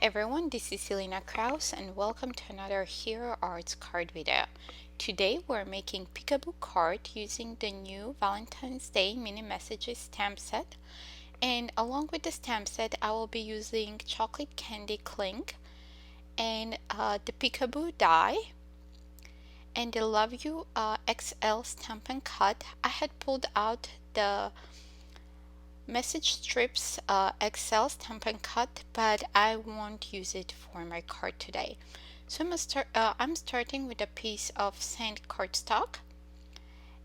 everyone, this is Selena Kraus and welcome to another Hero Arts card video. Today we're making peekaboo card using the new Valentine's Day mini messages stamp set, and along with the stamp set I will be using chocolate candy cling and the peekaboo die and the Love You XL stamp and cut. I had pulled out the message strips XL stamp and cut, but I won't use it for my card today. So I'm starting with a piece of sand cardstock,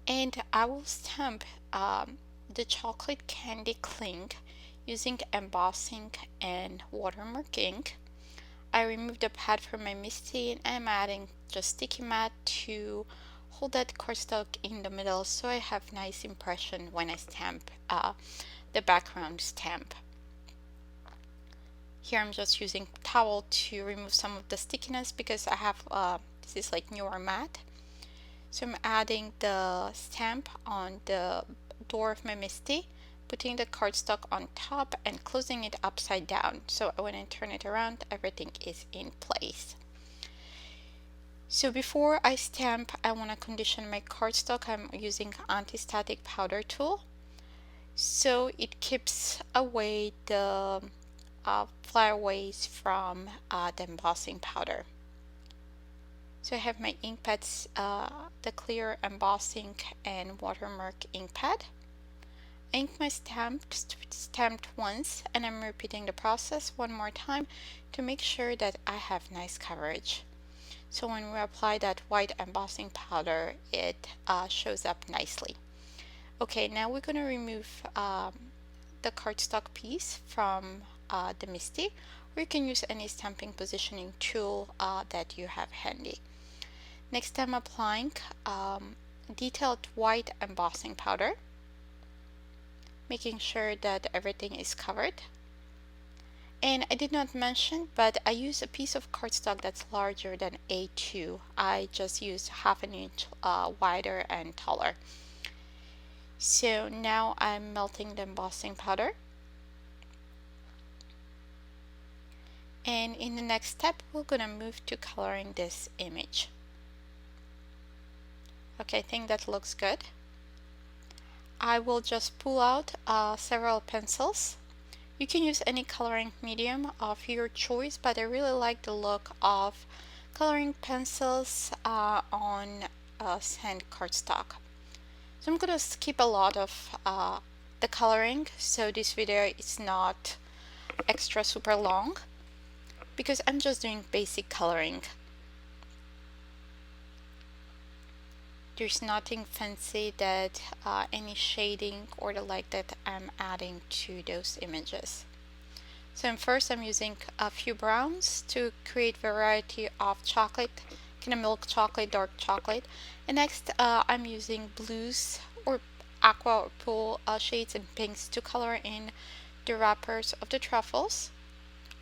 and I will stamp the chocolate candy cling using embossing and watermark ink. I removed the pad from my Misty and I'm adding just sticky mat to hold that cardstock in the middle so I have nice impression when I stamp the background stamp. Here I'm just using towel to remove some of the stickiness because I have this is like newer mat. So I'm adding the stamp on the door of my Misty, putting the cardstock on top and closing it upside down, so when I turn it around everything is in place. So before I stamp, I want to condition my cardstock. I'm using anti-static powder tool, so it keeps away the flyaways from the embossing powder. So I have my ink pads, the clear embossing and watermark ink pad. I ink my stamped once, and I'm repeating the process one more time to make sure that I have nice coverage. So when we apply that white embossing powder, it shows up nicely. Okay, now we're going to remove the cardstock piece from the Misty, or you can use any stamping positioning tool that you have handy. Next, I'm applying detailed white embossing powder, making sure that everything is covered. And I did not mention, but I use a piece of cardstock that's larger than A2. I just used half an inch wider and taller. So now I'm melting the embossing powder. And in the next step, we're gonna move to coloring this image. Okay, I think that looks good. I will just pull out several pencils. You can use any coloring medium of your choice, but I really like the look of coloring pencils on sand cardstock. So I'm gonna skip a lot of the coloring, so this video is not extra super long because I'm just doing basic coloring. There's nothing fancy that any shading or the like that I'm adding to those images. So first I'm using a few browns to create variety of chocolate, kind of milk chocolate, dark chocolate. And next I'm using blues or aqua or pool shades and pinks to color in the wrappers of the truffles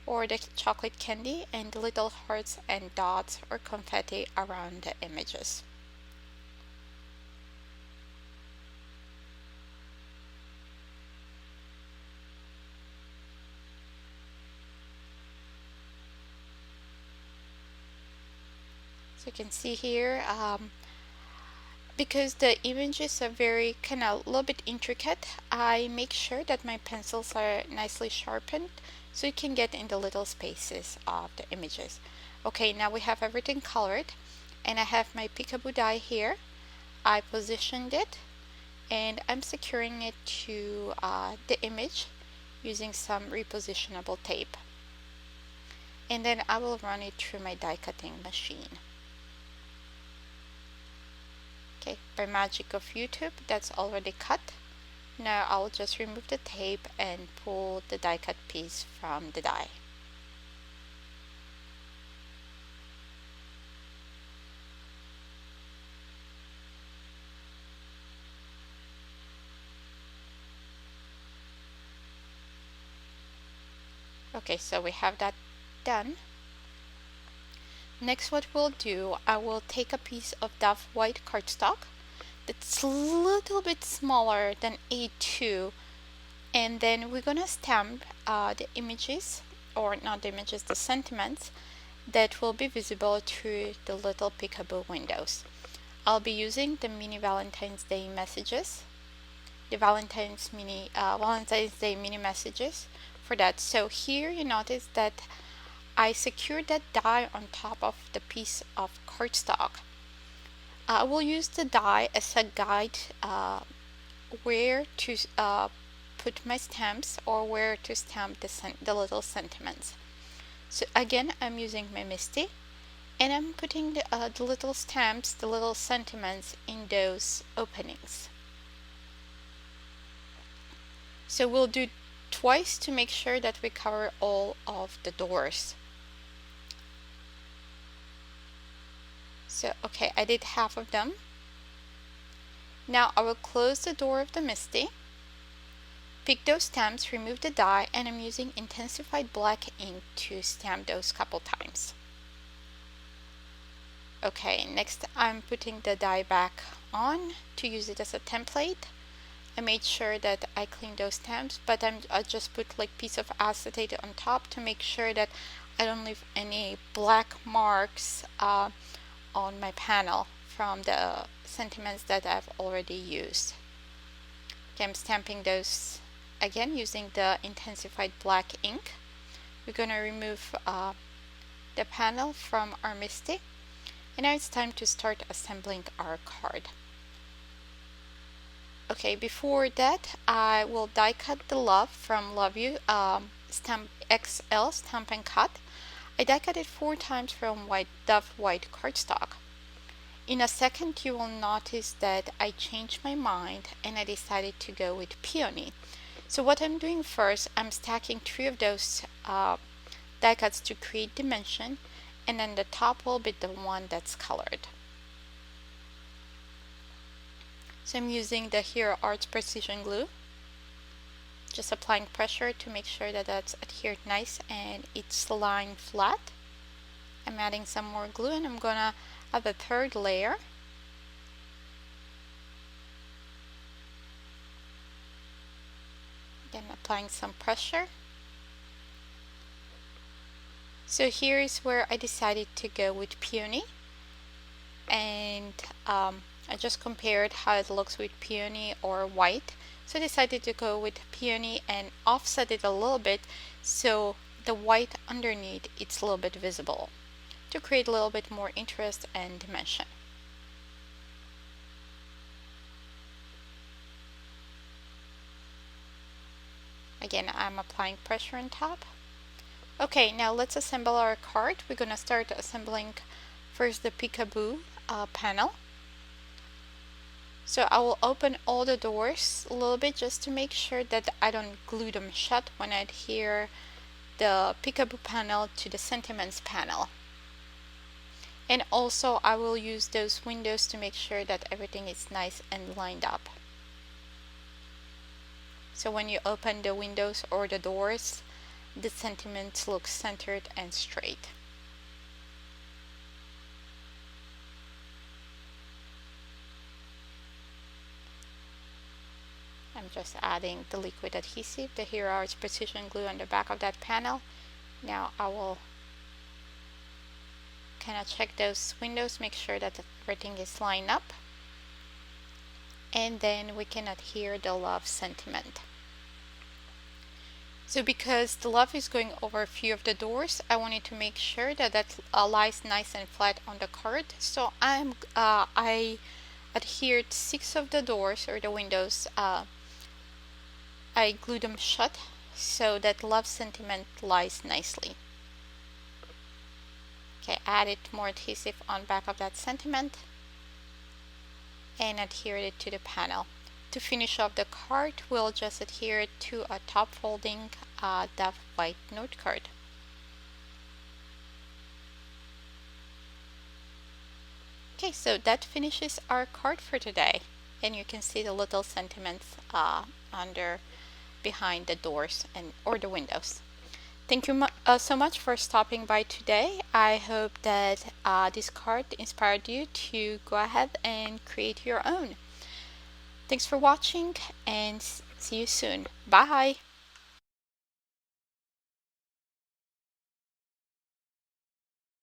or the chocolate candy and the little hearts and dots or confetti around the images. So you can see here, because the images are very kind of a little bit intricate, I make sure that my pencils are nicely sharpened so you can get in the little spaces of the images. Okay, now we have everything colored, and I have my peekaboo die here. I positioned it and I'm securing it to the image using some repositionable tape, and then I will run it through my die cutting machine. Okay, by magic of YouTube, that's already cut. Now I'll just remove the tape and pull the die cut piece from the die. Okay, so we have that done. Next, what we'll do, I will take a piece of that white cardstock that's a little bit smaller than A2, and then we're gonna stamp the images or not the images, the sentiments that will be visible through the little peekaboo windows. I'll be using the mini Valentine's Day messages, the Valentine's Day mini messages for that. So here you notice that I secured that die on top of the piece of cardstock. I will use the die as a guide where to put my stamps or where to stamp the little sentiments. So again, I'm using my Misty, and I'm putting the little stamps, the little sentiments in those openings. So we'll do twice to make sure that we cover all of the doors. So okay, I did half of them. Now I will close the door of the Misty, pick those stamps, remove the die, and I'm using Intens-ified black ink to stamp those couple times. Okay, next I'm putting the die back on to use it as a template. I made sure that I cleaned those stamps, but I just put like piece of acetate on top to make sure that I don't leave any black marks on my panel from the sentiments that I've already used. Okay, I'm stamping those again using the Intens-ified black ink. We're gonna remove the panel from our Misty, and now it's time to start assembling our card. Okay, before that I will die cut the love from Love You Stamp XL Stamp and Cut. I die cut it 4 times from Dove White cardstock. In a second you will notice that I changed my mind and I decided to go with Peony. So what I'm doing first, I'm stacking 3 of those die cuts to create dimension, and then the top will be the one that's colored. So I'm using the Hero Arts Precision Glue, just applying pressure to make sure that that's adhered nice and it's lying flat. I'm adding some more glue, and I'm gonna add a 3rd layer. Then applying some pressure. So here is where I decided to go with Peony, and I just compared how it looks with Peony or white. So I decided to go with Peony and offset it a little bit so the white underneath it's a little bit visible to create a little bit more interest and dimension. Again, I'm applying pressure on top. Okay, now let's assemble our card. We're gonna start assembling first the peekaboo panel. So I will open all the doors a little bit just to make sure that I don't glue them shut when I adhere the peekaboo panel to the sentiments panel. And also I will use those windows to make sure that everything is nice and lined up. So when you open the windows or the doors, the sentiments look centered and straight. I'm just adding the liquid adhesive, the Hero Arts Precision Glue on the back of that panel. Now I will kind of check those windows, make sure that everything is lined up, and then we can adhere the love sentiment. So because the love is going over a few of the doors, I wanted to make sure that that lies nice and flat on the card. So I adhered 6 of the doors or the windows. I glued them shut so that love sentiment lies nicely. Okay, added more adhesive on back of that sentiment and adhered it to the panel. To finish off the card, we'll just adhere it to a top folding Dove White note card. Okay, so that finishes our card for today, and you can see the little sentiments under behind the doors or the windows. Thank you so much for stopping by today. I hope that this card inspired you to go ahead and create your own. Thanks for watching, and see you soon. Bye!